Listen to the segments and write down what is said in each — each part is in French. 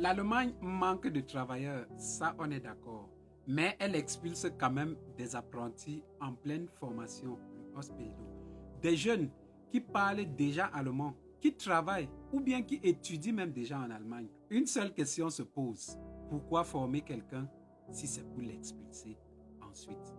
L'Allemagne manque de travailleurs, ça on est d'accord. Mais elle expulse quand même des apprentis en pleine formation, le Ausbildung. Des jeunes qui parlent déjà allemand, qui travaillent ou bien qui étudient même déjà en Allemagne. Une seule question se pose. Pourquoi former quelqu'un si c'est pour l'expulser ensuite?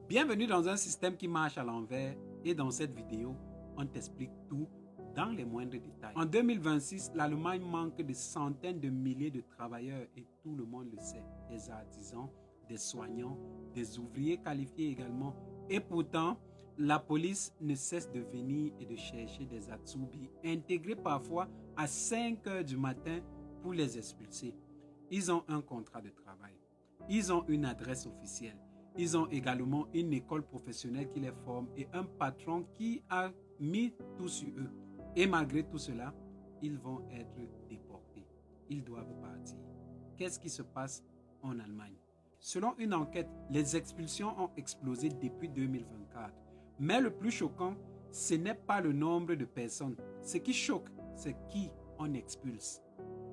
Bienvenue dans un système qui marche à l'envers et dans cette vidéo, on t'explique tout dans les moindres détails. En 2026, l'Allemagne manque de centaines de milliers de travailleurs et tout le monde le sait. Des artisans, des soignants, des ouvriers qualifiés également. Et pourtant, la police ne cesse de venir et de chercher des Azubis intégrés parfois à 5 heures du matin pour les expulser. Ils ont un contrat de travail. Ils ont une adresse officielle. Ils ont également une école professionnelle qui les forme et un patron qui a mis tout sur eux. Et malgré tout cela, ils vont être déportés. Ils doivent partir. Qu'est-ce qui se passe en Allemagne? Selon une enquête, les expulsions ont explosé depuis 2024. Mais le plus choquant, ce n'est pas le nombre de personnes. Ce qui choque, c'est qui on expulse.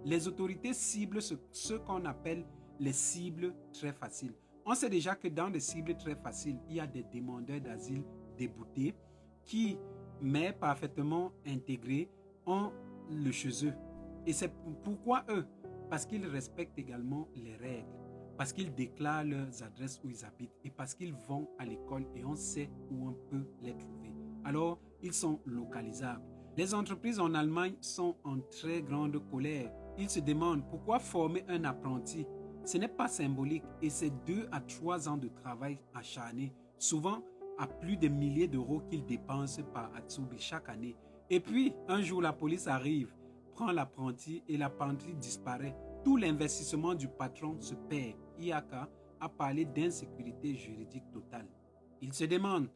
Les autorités ciblent ce qu'on appelle les cibles très faciles. On sait déjà que dans les cibles très faciles, il y a des demandeurs d'asile déboutés qui, mais parfaitement intégrés, ont le chez eux. Et c'est pourquoi eux? Parce qu'ils respectent également les règles, parce qu'ils déclarent leurs adresses où ils habitent et parce qu'ils vont à l'école et on sait où on peut les trouver. Alors, ils sont localisables. Les entreprises en Allemagne sont en très grande colère. Ils se demandent pourquoi former un apprenti. Ce n'est pas symbolique et c'est 2 à 3 ans de travail acharné, souvent à plus de milliers d'euros qu'ils dépensent par Azubi chaque année. Et puis, un jour, la police arrive, prend l'apprenti et l'apprenti disparaît. Tout l'investissement du patron se perd. IAK a parlé d'insécurité juridique totale. Il se demande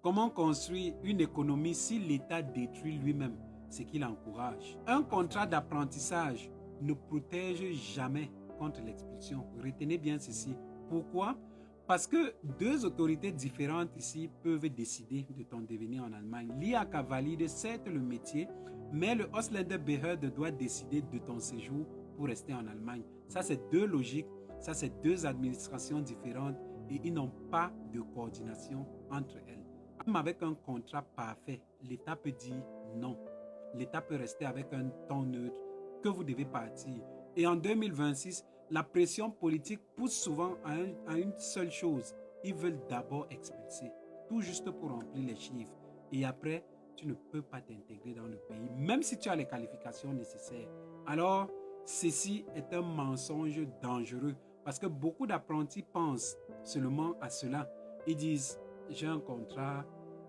comment construire une économie si l'État détruit lui-même ce qu'il encourage. Un contrat d'apprentissage ne protège jamais contre l'expulsion. Retenez bien ceci. Pourquoi? Parce que 2 autorités différentes ici peuvent décider de ton devenir en Allemagne. L'IAK valide certes le métier, mais le Ausländerbehörde doit décider de ton séjour pour rester en Allemagne. Ça, c'est 2 logiques, ça, c'est 2 administrations différentes et ils n'ont pas de coordination entre elles. Même avec un contrat parfait, l'État peut dire non. L'État peut rester avec un ton neutre que vous devez partir. Et en 2026, la pression politique pousse souvent à une seule chose. Ils veulent d'abord expulser, tout juste pour remplir les chiffres. Et après, tu ne peux pas t'intégrer dans le pays, même si tu as les qualifications nécessaires. Alors, ceci est un mensonge dangereux parce que beaucoup d'apprentis pensent seulement à cela. Ils disent, j'ai un contrat,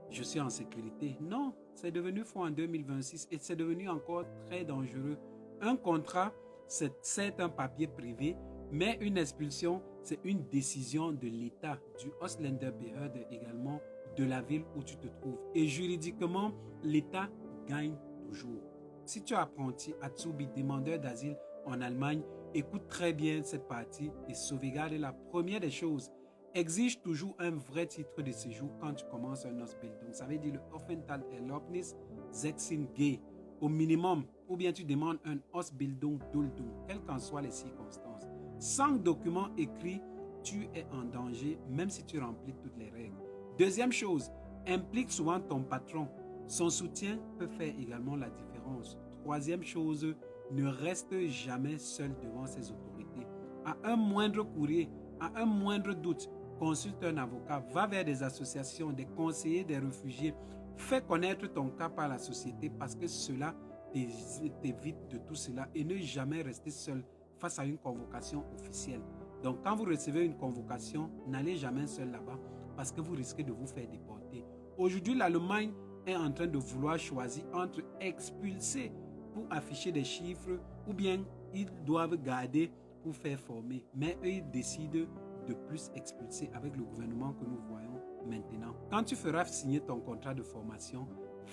je suis en sécurité. Non, c'est devenu faux en 2026 et c'est devenu encore très dangereux. Un contrat, c'est un papier privé, mais une expulsion, c'est une décision de l'État, du Ausländerbehörde également, de la ville où tu te trouves. Et juridiquement, l'État gagne toujours. Si tu es apprenti, Azubi, demandeur d'asile en Allemagne, écoute très bien cette partie et sauvegarde la première des choses. Exige toujours un vrai titre de séjour quand tu commences un Ausbildung. Ça veut dire le Aufenthaltserlaubnis 6G. Au minimum, ou bien tu demandes un Ausbildung Duldung, quelles qu'en soient les circonstances. Sans document écrit, tu es en danger, même si tu remplis toutes les règles. Deuxième chose, implique souvent ton patron. Son soutien peut faire également la différence. Troisième chose, ne reste jamais seul devant ses autorités. À un moindre courrier, à un moindre doute, consulte un avocat, va vers des associations, des conseillers des réfugiés. Fais connaître ton cas par la société parce que cela t'évite de tout cela et ne jamais rester seul face à une convocation officielle. Donc, quand vous recevez une convocation, n'allez jamais seul là-bas parce que vous risquez de vous faire déporter. Aujourd'hui, l'Allemagne est en train de vouloir choisir entre expulser pour afficher des chiffres ou bien ils doivent garder pour faire former. Mais eux, ils décident de plus expulser avec le gouvernement que nous voyons maintenant. Quand tu feras signer ton contrat de formation,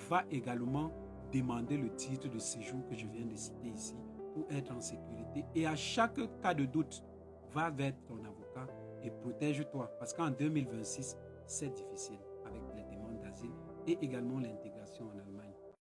va également demander le titre de séjour que je viens de citer ici pour être en sécurité. Et à chaque cas de doute, va vers ton avocat et protège-toi parce qu'en 2026, c'est difficile avec les demandes d'asile et également l'intégration.